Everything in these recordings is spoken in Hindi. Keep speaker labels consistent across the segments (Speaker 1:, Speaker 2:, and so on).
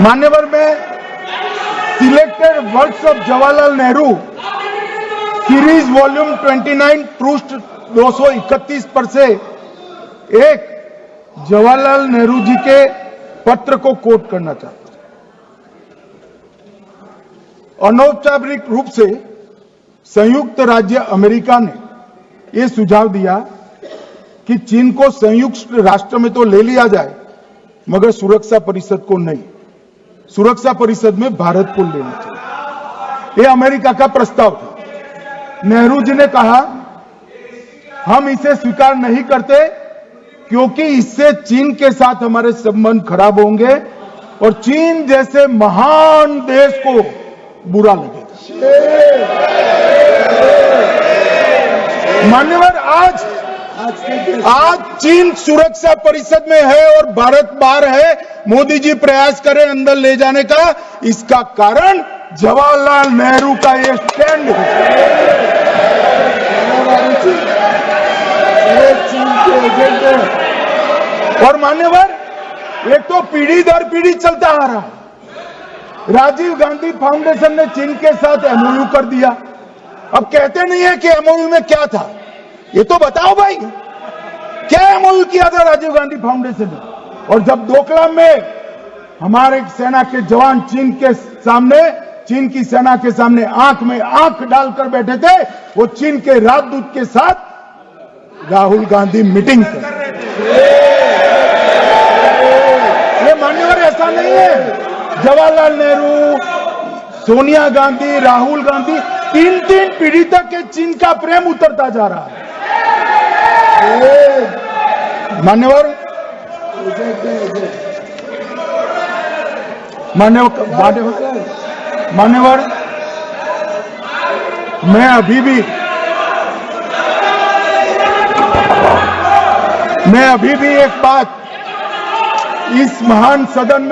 Speaker 1: मान्यवर में selected words of Jawaharlal Nehru series volume 29 पृष्ठ 231 पर से एक जवाहरलाल नेहरू जी के पत्र को कोट करना चाहता हूं। अनौपचारिक रूप से संयुक्त राज्य अमेरिका ने यह सुझाव दिया कि चीन को संयुक्त राष्ट्र में तो ले लिया जाए मगर सुरक्षा परिषद को नहीं, सुरक्षा परिषद में भारत को लेना चाहिए। यह अमेरिका का प्रस्ताव था। नेहरू जी ने कहा हम इसे स्वीकार नहीं करते क्योंकि इससे चीन के साथ हमारे संबंध खराब होंगे और चीन जैसे महान देश को बुरा लगेगा। मान्यवर आज चीन सुरक्षा परिषद में है और भारत बाहर है। मोदी जी प्रयास करें अंदर ले जाने का, इसका कारण जवाहरलाल नेहरू का ये स्टैंड है। और मान्यवर एक तो पीढ़ी दर पीढ़ी चलता आ रहा है। राजीव गांधी फाउंडेशन ने चीन के साथ एमओयू कर दिया। अब कहते नहीं है कि एमओयू में क्या था, ये तो बताओ भाई, क्या एमओयू किया था राजीव गांधी फाउंडेशन ने? और जब डोकलाम में हमारे सेना के जवान चीन की सेना के सामने आंख में आंख डालकर बैठे थे, वो चीन के राजदूत के साथ राहुल गांधी मीटिंग कर रहे थे। ये मान्यवर ऐसा नहीं है। जवाहरलाल नेहरू, सोनिया गांधी, राहुल गांधी, तीन पीढ़ी तक के चीन का प्रेम उतरता जा रहा है। मान्यवर मैं अभी भी एक बात इस महान सदन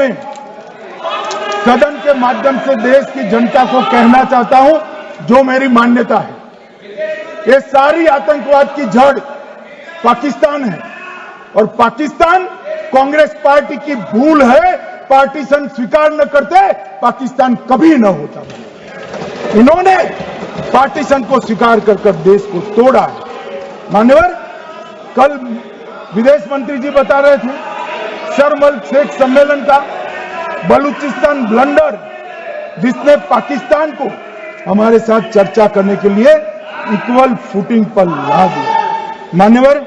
Speaker 1: के माध्यम से देश की जनता को कहना चाहता हूं, जो मेरी मान्यता है। ये सारी आतंकवाद की जड़ पाकिस्तान है और पाकिस्तान कांग्रेस पार्टी की भूल है। पार्टीशन स्वीकार न करते पाकिस्तान कभी न होता। इन्होंने पार्टीशन को स्वीकार कर देश को तोड़ा है। मान्यवर कल विदेश मंत्री जी बता रहे थे शर्म अल शेख सम्मेलन का बलूचिस्तान ब्लंडर, जिसने पाकिस्तान को हमारे साथ चर्चा करने के लिए इक्वल फुटिंग पर ला दिया। मान्यवर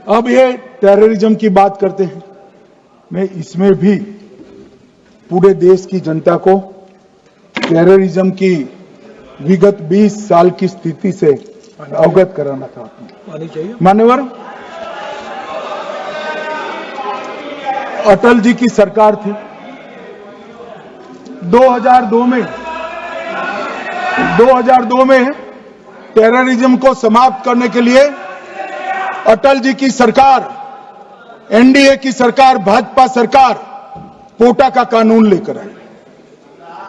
Speaker 1: अब ये टेररिज्म की बात करते हैं। मैं इसमें भी पूरे देश की जनता को टेररिज्म की विगत 20 साल की स्थिति से अवगत कराना चाहता हूं। मान्यवर अटल जी की सरकार थी। 2002 में टेररिज्म को समाप्त करने के लिए अटल जी की सरकार, एनडीए की सरकार, भाजपा सरकार पोटा का कानून लेकर आई।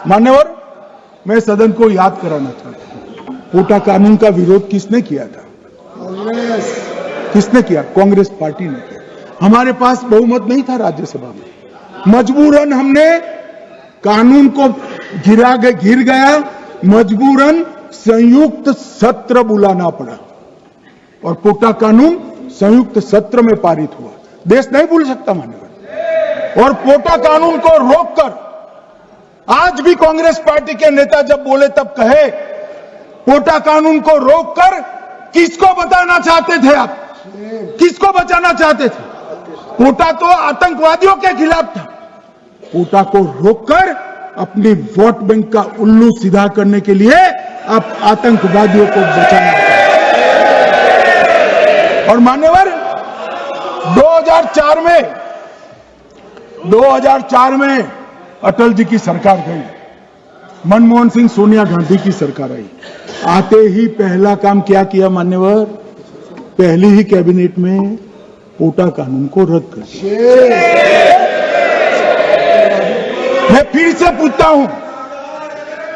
Speaker 1: मान्यवर मैं सदन को याद कराना चाहता हूं, पोटा कानून का विरोध किसने किया था? किसने किया? कांग्रेस पार्टी ने किया। हमारे पास बहुमत नहीं था राज्यसभा में। मजबूरन हमने कानून को घिर गया, मजबूरन संयुक्त सत्र बुलाना पड़ा और पोटा कानून संयुक्त सत्र में पारित हुआ। देश नहीं भूल सकता मान्यवर। और पोटा कानून को रोककर आज भी कांग्रेस पार्टी के नेता जब बोले तब कहे पोटा कानून को रोककर किसको बताना चाहते थे आप? किसको बचाना चाहते थे? पोटा तो आतंकवादियों के खिलाफ था। पोटा को रोककर अपनी वोट बैंक का उल्लू सीधा करने के लिए आप आतंकवादियों को बचाना चाहते। और मान्यवर 2004 में अटल जी की सरकार गई, मनमोहन सिंह, सोनिया गांधी की सरकार आई। आते ही पहला काम क्या किया मान्यवर? पहली ही कैबिनेट में पोटा कानून को रद्द कर दिया। मैं फिर से पूछता हूं,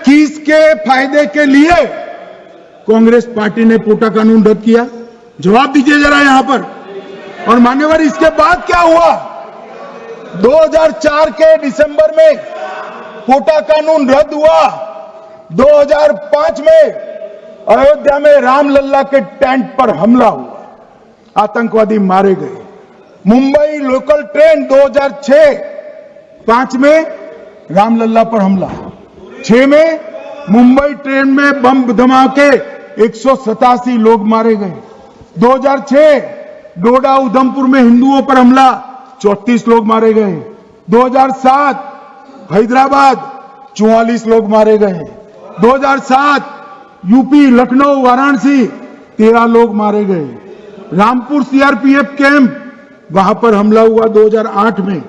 Speaker 1: किसके फायदे के लिए कांग्रेस पार्टी ने पोटा कानून रद्द किया? जवाब दीजिए जरा यहां पर। और मान्यवर इसके बाद क्या हुआ? 2004 के दिसंबर में कोटा कानून रद्द हुआ। 2005 में अयोध्या में रामलल्ला के टेंट पर हमला हुआ, आतंकवादी मारे गए। मुंबई लोकल ट्रेन 2006-5 में रामलल्ला पर हमला, 6 में मुंबई ट्रेन में बम धमाके 187 लोग मारे गए। 2006 डोडा उधमपुर में हिंदुओं पर हमला, 34 लोग मारे गए। 2007 हैदराबाद 44 लोग मारे गए। 2007 यूपी लखनऊ वाराणसी 13 लोग मारे गए। रामपुर सीआरपीएफ कैंप वहां पर हमला हुआ 2008 में।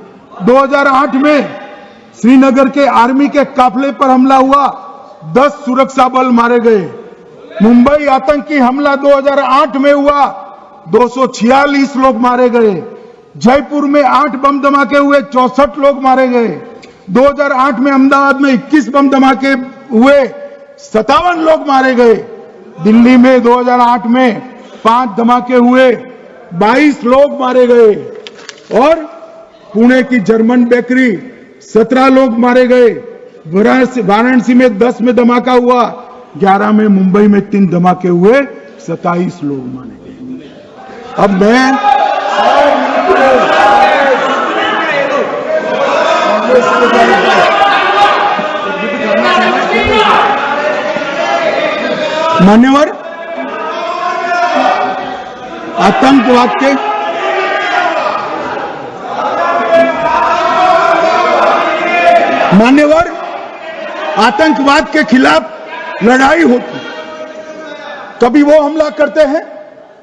Speaker 1: 2008 में श्रीनगर के आर्मी के काफिले पर हमला हुआ, 10 सुरक्षा बल मारे गए। मुंबई आतंकी हमला 2008 में हुआ, 246 लोग मारे गए। जयपुर में 8 बम धमाके हुए, 64 लोग मारे गए। 2008 में अहमदाबाद में 21 बम धमाके हुए, 57 लोग मारे गए। दिल्ली में 2008 में 5 धमाके हुए, 22 लोग मारे गए। और पुणे की जर्मन बेकरी 17 लोग मारे गए। वाराणसी में 10 में धमाका हुआ, 11 में मुंबई में 3 धमाके हुए, 27 लोग मारे गए। अब मैं मान्यवर आतंकवाद के खिलाफ लड़ाई होती, कभी वो हमला करते हैं,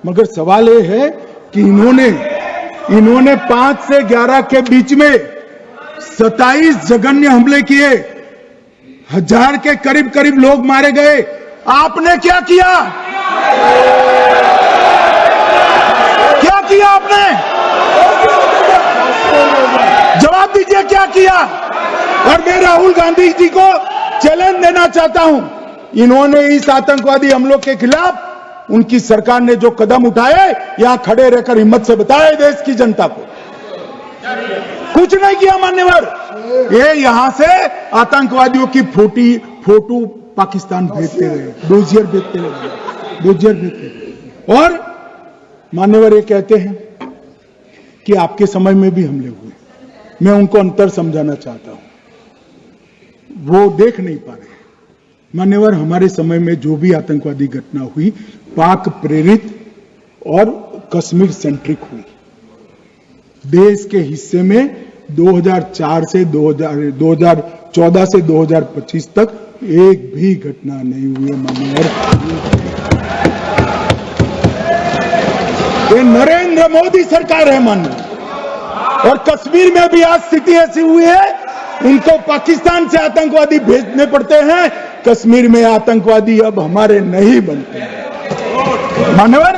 Speaker 1: मगर सवाल ये है कि इन्होंने 5 से 11 के बीच में 27 जघन्य हमले किए, 1000 के करीब करीब लोग मारे गए। आपने क्या किया? क्या किया आपने? जवाब दीजिए, क्या किया? और मैं राहुल गांधी जी को चैलेंज देना चाहता हूं, इन्होंने इस आतंकवादी हमलों के खिलाफ उनकी सरकार ने जो कदम उठाए, यहां खड़े रहकर हिम्मत से बताए देश की जनता को। कुछ नहीं किया मान्यवर। ये यहां से आतंकवादियों की फोटो पाकिस्तान भेजते रहे, डोजियर भेजते रहे। और मान्यवर ये कहते हैं कि आपके समय में भी हमले हुए। मैं उनको अंतर समझाना चाहता हूं, वो देख नहीं पा रहे। मान्यवर, हमारे समय में जो भी आतंकवादी घटना हुई, पाक प्रेरित और कश्मीर सेंट्रिक हुई। देश के हिस्से में 2014 से 2025 तक एक भी घटना नहीं हुई है मान्यवर। ये नरेंद्र मोदी सरकार है मान्यवर। और कश्मीर में भी आज स्थिति ऐसी हुई है, उनको पाकिस्तान से आतंकवादी भेजने पड़ते हैं। कश्मीर में आतंकवादी अब हमारे नहीं बनते हैं मान्यवर।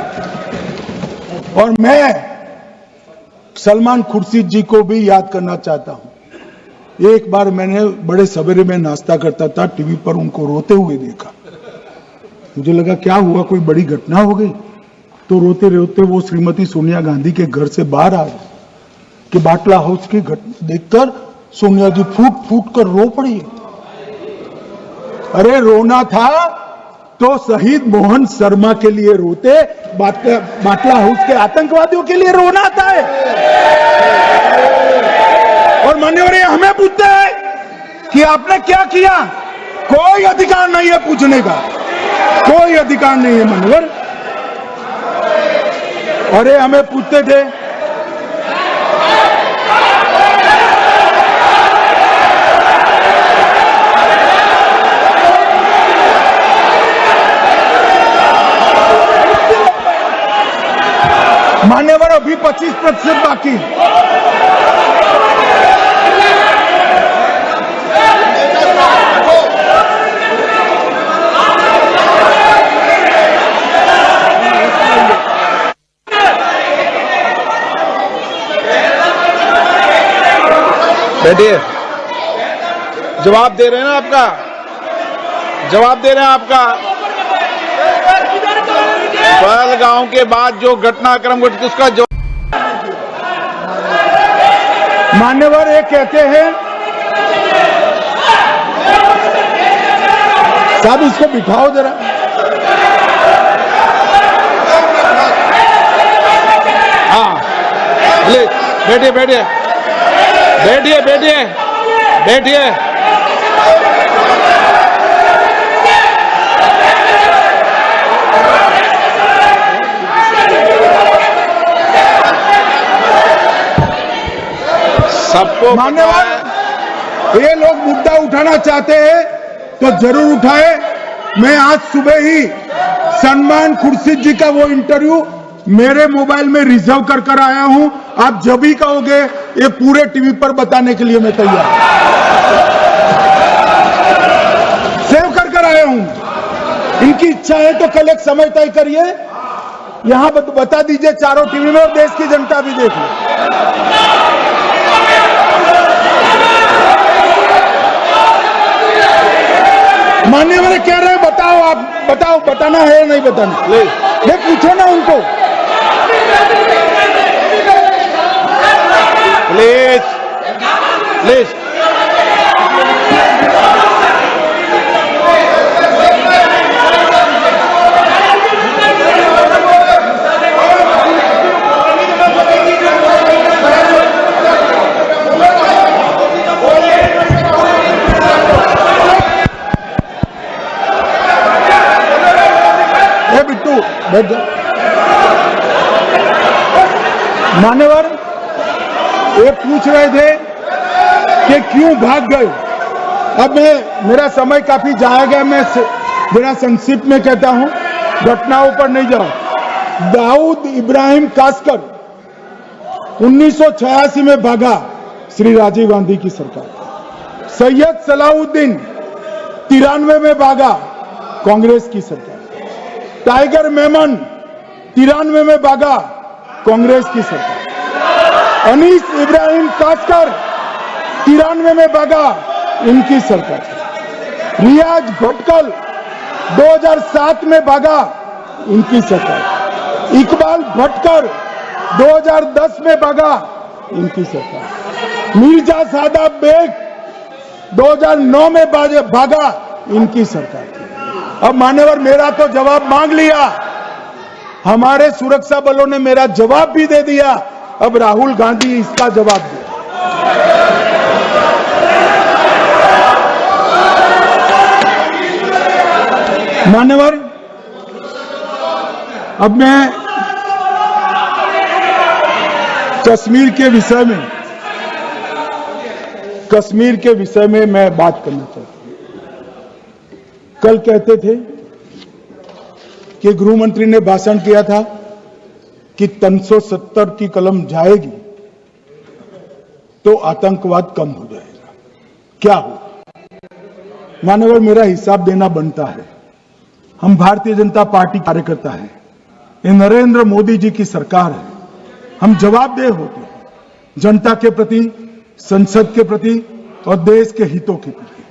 Speaker 1: और मैं सलमान खुर्शीद जी को भी याद करना चाहता हूं। एक बार मैंने बड़े सवेरे में नाश्ता करता था, टीवी पर उनको रोते हुए देखा। मुझे लगा क्या हुआ, कोई बड़ी घटना हो गई। तो रोते रोते वो श्रीमती सोनिया गांधी के घर से बाहर आ गए कि बाटला हाउस की घटना देखकर सोनिया जी फूट फूट कर रो पड़ी। अरे रोना था तो शहीद मोहन शर्मा के लिए रोते, बाटला हाउस के आतंकवादियों के लिए रोना आता है। और मान्यवर ये हमें पूछते हैं कि आपने क्या किया। कोई अधिकार नहीं है पूछने का, कोई अधिकार नहीं है मान्यवर। अरे हमें पूछते थे मान्यवर, अभी 25% बाकी।
Speaker 2: बैठिए, जवाब दे रहे हैं ना आपका, जवाब दे रहे हैं आपका। पहलगांव के बाद जो घटनाक्रम घटित उसका
Speaker 1: मान्यवर ये कहते हैं, साहब इसको बिठाओ जरा।
Speaker 2: हाँ प्लीज बैठिए बैठिए बैठिए बैठिए बैठिए। सबको
Speaker 1: मान्यवर ये लोग मुद्दा उठाना चाहते हैं तो जरूर उठाए। मैं आज सुबह ही सलमान खुर्शीद जी का वो इंटरव्यू मेरे मोबाइल में रिजर्व कर आया हूं। आप जब भी कहोगे ये पूरे टीवी पर बताने के लिए मैं तैयार सेव कर आया हूं। इनकी इच्छा है तो कल एक समय तय करिए, यहां बता दीजिए चारों टीवी में, और देश की जनता भी देख ले। मान्यवर कह रहे हैं बताओ, आप बताओ, बताना है या नहीं बताना? ये पूछो ना उनको।
Speaker 2: प्लीज प्लीज
Speaker 1: बिट्टू बैठ जा। मान्यवर ये पूछ रहे थे कि क्यों भाग गए। अब मेरा समय काफी जाया गया, मैं जरा संक्षिप्त में कहता हूं, घटनाओं पर नहीं जाऊं। दाऊद इब्राहिम कासकर 1986 में भागा, श्री राजीव गांधी की सरकार। सैयद सलाउद्दीन 93 में भागा, कांग्रेस की सरकार। टाइगर मेमन 93 में भागा, कांग्रेस की सरकार। अनीस इब्राहिम कासकर 93 में भागा, इनकी सरकार। रियाज भटकल 2007 में भागा, इनकी सरकार। इकबाल भटकर 2010 में भागा, इनकी सरकार। मिर्जा सादाब बेग 2009 में भागा, इनकी सरकार। अब मान्यवर मेरा तो जवाब मांग लिया, हमारे सुरक्षा बलों ने मेरा जवाब भी दे दिया, अब राहुल गांधी इसका जवाब दे। मान्यवर अब मैं कश्मीर के विषय में मैं बात करना चाहता हूं। कल कहते थे कि गृह मंत्री ने भाषण किया था कि 370 की कलम जाएगी तो आतंकवाद कम हो जाएगा। क्या हो मान्यवर, मेरा हिसाब देना बनता है। हम भारतीय जनता पार्टी कार्यकर्ता हैं, ये नरेंद्र मोदी जी की सरकार है, हम जवाबदेह होते हैं जनता के प्रति, संसद के प्रति और देश के हितों के प्रति।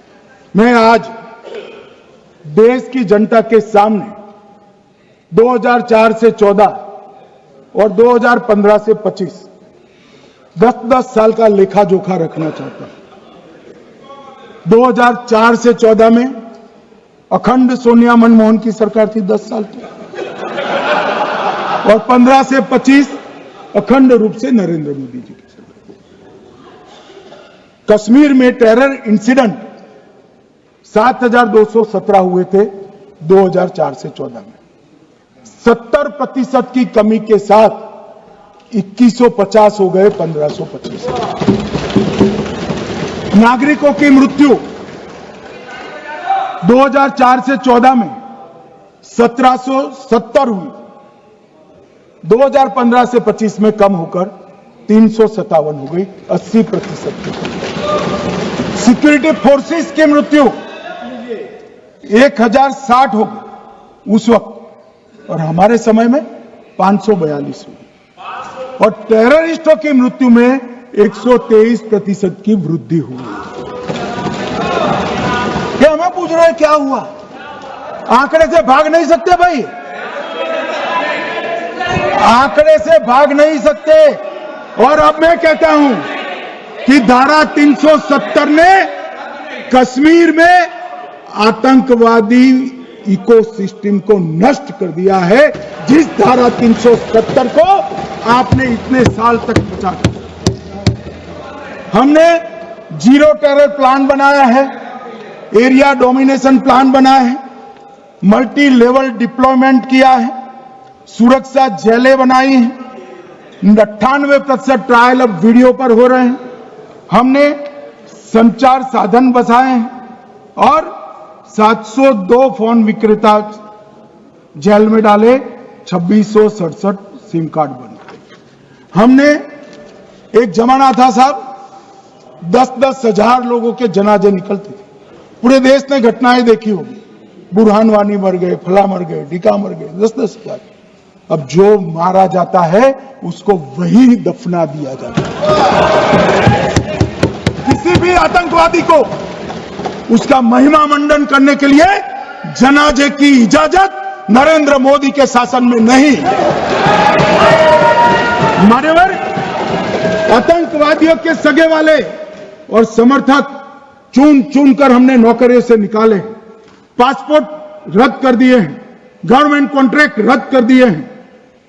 Speaker 1: मैं आज देश की जनता के सामने 2004 से 14 और 2015 से 25 10-10 साल का लेखा जोखा रखना चाहता हूं। 2004 से 14 में अखंड सोनिया मनमोहन की सरकार थी 10 साल की, और 15 से 25 अखंड रूप से नरेंद्र मोदी जी की सरकार। कश्मीर में टेरर इंसिडेंट 7,217 हुए थे 2004 से 14 में। 70% की कमी के साथ 2150 हो गए 1525। नागरिकों की मृत्यु 2004 से 14 में 1770 हुई, 2015 से 25 में कम होकर 357 हो गई, 80%। सिक्योरिटी फोर्सेस की मृत्यु 1060 हो गई उस वक्त, और हमारे समय में 542 हुई, और टेररिस्टों की मृत्यु में 123% की वृद्धि हुई। क्या हमें पूछ रहे हैं क्या हुआ? आंकड़े से भाग नहीं सकते भाई, आंकड़े से भाग नहीं सकते। और अब मैं कहता हूं कि धारा 370 ने कश्मीर में आतंकवादी इकोसिस्टम को नष्ट कर दिया है, जिस धारा 370 को आपने इतने साल तक बचा कर। हमने जीरो टेरर प्लान बनाया है, एरिया डोमिनेशन प्लान बनाया है, मल्टी लेवल डिप्लॉयमेंट किया है, सुरक्षा जेलें बनाई हैं, 98% ट्रायल अब वीडियो पर हो रहे हैं। हमने संचार साधन बसाए हैं और 702 फोन विक्रेता जेल में डाले, 2667 सिम कार्ड बन गए। हमने एक जमाना था साहब, 10-10 हजार लोगों के जनाजे निकलते थे। पूरे देश ने घटनाएं देखी होगी, बुरहान वानी मर गए, फला मर गए, ढिका मर गए, 10-10 हजार। अब जो मारा जाता है उसको वही दफना दिया जाता है। किसी भी आतंकवादी को उसका महिमा मंडन करने के लिए जनाजे की इजाजत नरेंद्र मोदी के शासन में नहीं। मान्यवर, आतंकवादियों के सगे वाले और समर्थक चुन चुन कर हमने नौकरियों से निकाले, पासपोर्ट रद्द कर दिए हैं, गवर्नमेंट कॉन्ट्रैक्ट रद्द कर दिए हैं,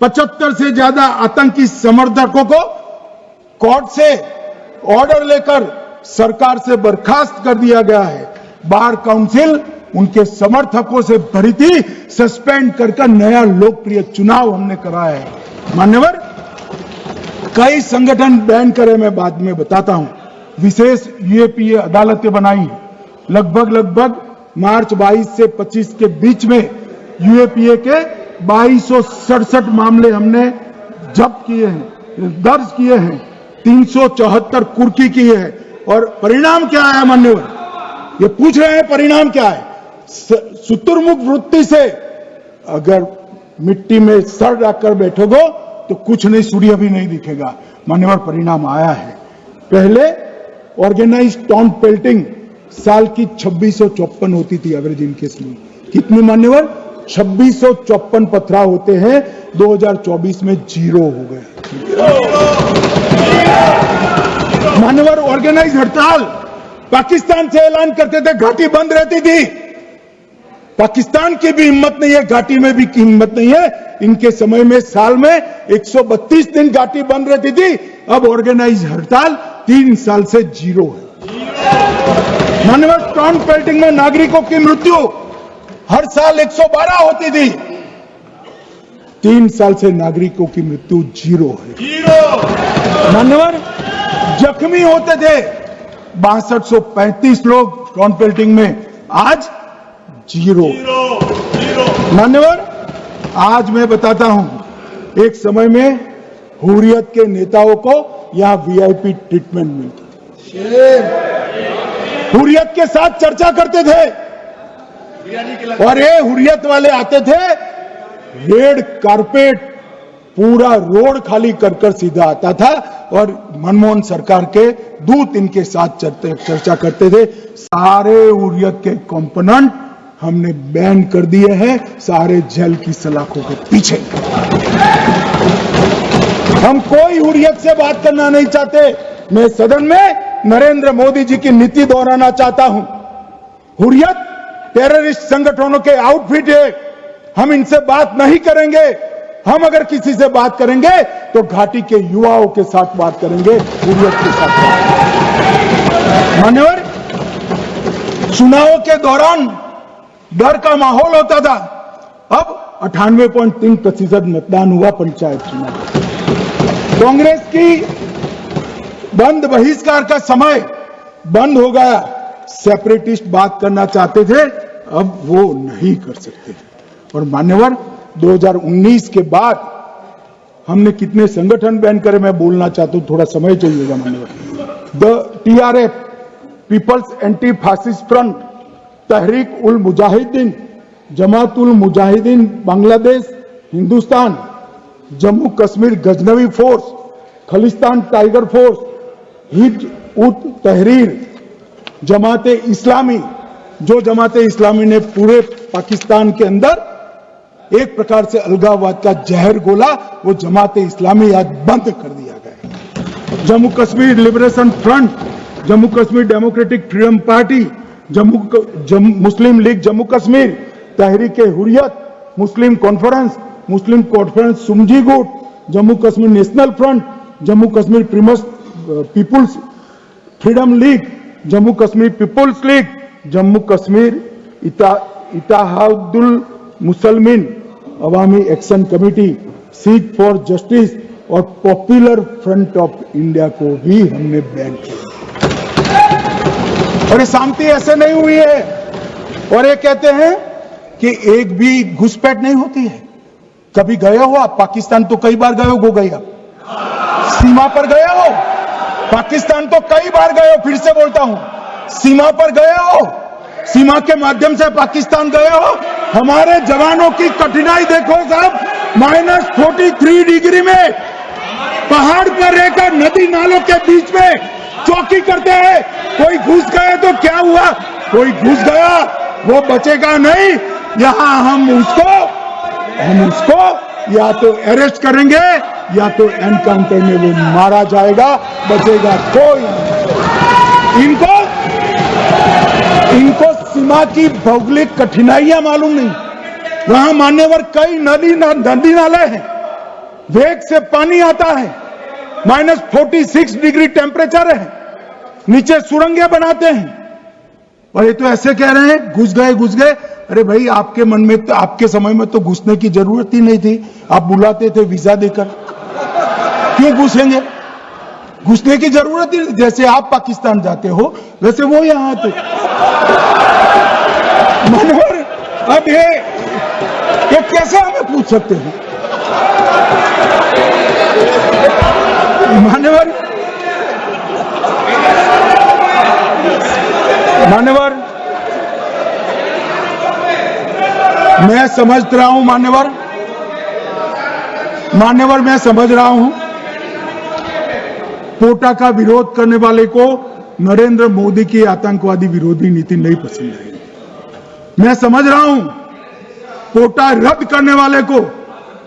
Speaker 1: 75 से ज्यादा आतंकी समर्थकों को कोर्ट से ऑर्डर लेकर सरकार से बर्खास्त कर दिया गया है। बार काउंसिल उनके समर्थकों से भरी थी, सस्पेंड कर नया लोकप्रिय चुनाव हमने कराया है। मान्यवर, कई संगठन बैन करे, मैं बाद में बताता हूं। विशेष यूएपीए अदालतें बनाई हैं, लगभग मार्च 22 से 25 के बीच में यूएपीए के 2267 मामले हमने जब्त किए हैं, दर्ज किए हैं, 374 कुर्की की है। और परिणाम क्या है मान्यवर, ये पूछ रहे हैं परिणाम क्या है। शुतुरमुख वृत्ति से अगर मिट्टी में सर रखकर बैठोगे तो कुछ नहीं, सूर्य भी नहीं दिखेगा। मान्यवर, परिणाम आया है। पहले ऑर्गेनाइज टाउन पेल्टिंग साल की 2654 होती थी एवरेज इनकेस में। कितनी मान्यवर? 2654 पथराव होते हैं, 2024 में 0 हो गए। मान्यवर, ऑर्गेनाइज हड़ताल पाकिस्तान से ऐलान करते थे, घाटी बंद रहती थी। पाकिस्तान की भी हिम्मत नहीं है, घाटी में भी हिम्मत नहीं है। इनके समय में साल में 132 दिन घाटी बंद रहती थी, अब ऑर्गेनाइज हड़ताल 3 साल से 0 है। मान्यवर, टाउन पेल्टिंग में नागरिकों की मृत्यु हर साल 112 होती थी, 3 साल से नागरिकों की मृत्यु 0 है। मान्यवर, जख्मी होते थे 6235 लोग टाउन पेल्टिंग में, आज 0। मान्यवर, आज मैं बताता हूं, एक समय में हुर्रियत के नेताओं को यहां वीआईपी ट्रीटमेंट मिलती थी, हुर्रियत के साथ चर्चा करते थे, और ये हुर्रियत वाले आते थे, रेड कारपेट पूरा रोड खाली कर सीधा आता था, और मनमोहन सरकार के दूत इनके साथ चर्चा करते थे। सारे हुर्रियत के कंपोनेंट हमने बैन कर दिए हैं, सारे जेल की सलाखों के पीछे। हम कोई हुर्रियत से बात करना नहीं चाहते। मैं सदन में नरेंद्र मोदी जी की नीति दोहराना चाहता हूं। हुर्रियत टेररिस्ट संगठनों के आउटफिट है, हम इनसे बात नहीं करेंगे। हम अगर किसी से बात करेंगे तो घाटी के युवाओं के साथ बात करेंगे, हुर्रियत के साथ। मान्यवर, चुनाव के दौरान डर का माहौल होता था, अब 98.3% मतदान हुआ पंचायत चुनाव। कांग्रेस की बंद बहिष्कार का समय बंद हो गया। सेपरेटिस्ट बात करना चाहते थे, अब वो नहीं कर सकते। और मान्यवर, 2019 के बाद हमने कितने संगठन बैन करे, मैं बोलना चाहता हूं, थोड़ा समय चाहिएगा मान्यवर। The TRF, people's anti fascist front, Tehreek ul Mujahideen, Jamaat ul Mujahideen Bangladesh Hindustan, Jammu Kashmir Ghaznavi force, Khalistan tiger force, Hizb ut Tahrir, जमाते इस्लामी, जो जमाते इस्लामी ने पूरे पाकिस्तान के अंदर एक प्रकार से अलगाववाद का जहर घोला, वो जमाते इस्लामी आज बंद कर दिया गया। Jammu Kashmir liberation front, Jammu Kashmir democratic freedom party, Muslim league Jammu Kashmir, Tehreek Hurriyat, Muslim conference सुमजी गुट, Jammu Kashmir national front, Jammu Kashmir people's freedom league, Jammu Kashmir people's league, Jammu Kashmir Ittehadul Muslimeen Awami action committee, Sikhs for justice और पॉपुलर फ्रंट ऑफ इंडिया को भी हमने बैन किया। और ये शांति ऐसे नहीं हुई है। और ये कहते हैं कि एक भी घुसपैठ नहीं होती है। कभी गए हो आप पाकिस्तान? तो कई बार गए हो गए आप सीमा पर गए हो? पाकिस्तान तो कई बार गए हो, फिर से बोलता हूं, सीमा पर गए हो, सीमा के माध्यम से पाकिस्तान गए हो। हमारे जवानों की कठिनाई देखो साहब, -43 डिग्री में पहाड़ पर रहकर नदी नालों के बीच में चौकी करते हैं। कोई घुस गए तो क्या हुआ? कोई घुस गया वो बचेगा नहीं। यहां हम उसको या तो अरेस्ट करेंगे या तो एनकाउंटर में वो मारा जाएगा, बचेगा कोई। इनको सीमा की भौगोलिक कठिनाइयां मालूम नहीं। वहां मान्यवर कई नदी नाले हैं, वेग से पानी आता है, -46 डिग्री टेम्परेचर है, नीचे सुरंगें बनाते हैं। और ये तो ऐसे कह रहे हैं घुस गए। अरे भाई, आपके मन में तो, आपके समय में तो घुसने की जरूरत ही नहीं थी। आप बुलाते थे वीजा देकर, क्यों घुसेंगे? घुसने की जरूरत ही, जैसे आप पाकिस्तान जाते हो वैसे वो यहां आते। मनोहर, अब ये कैसे हमें पूछ सकते हैं? मान्यवर, मैं समझ रहा हूं मान्यवर, मैं समझ रहा हूं पोटा का विरोध करने वाले को नरेंद्र मोदी की आतंकवादी विरोधी नीति नहीं पसंद आई। मैं समझ रहा हूं पोटा रद्द करने वाले को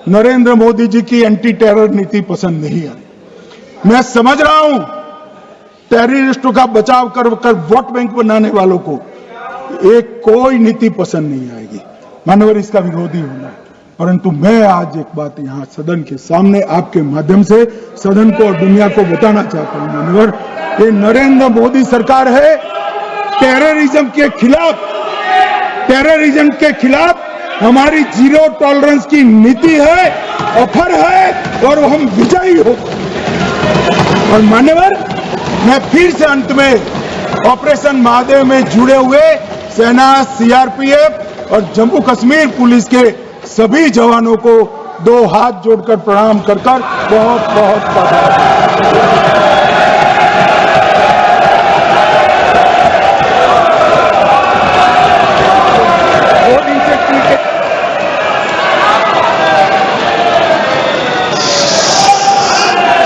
Speaker 1: नरेंद्र मोदी जी की एंटी टेरर नीति पसंद नहीं आई। मैं समझ रहा हूं टेररिस्टों का बचाव कर वोट बैंक बनाने वालों को कोई नीति पसंद नहीं आएगी। मानवर, इसका विरोधी होना है। परंतु मैं आज एक बात यहां सदन के सामने आपके माध्यम से सदन को और दुनिया को बताना चाहता हूं। मानवर, ये नरेंद्र मोदी सरकार है टेररिज्म के खिलाफ हमारी जीरो टॉलरेंस की नीति है, ऑफर है और हम विजयी हो। और मान्यवर, मैं फिर से अंत में ऑपरेशन महादेव में जुड़े हुए सेना, सीआरपीएफ और जम्मू कश्मीर पुलिस के सभी जवानों को 2 हाथ जोड़कर प्रणाम कर बहुत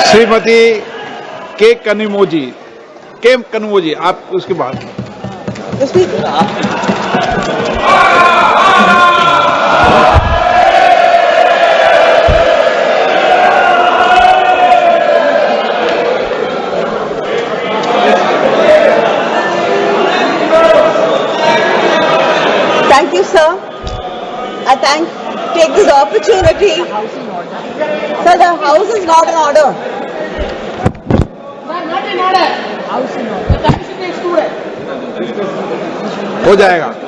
Speaker 2: श्रीमती के कनिमोजी, आप उसके बाद
Speaker 3: Thank you, sir. I take this opportunity. Sir, the house is not in order.
Speaker 2: हो जाएगा।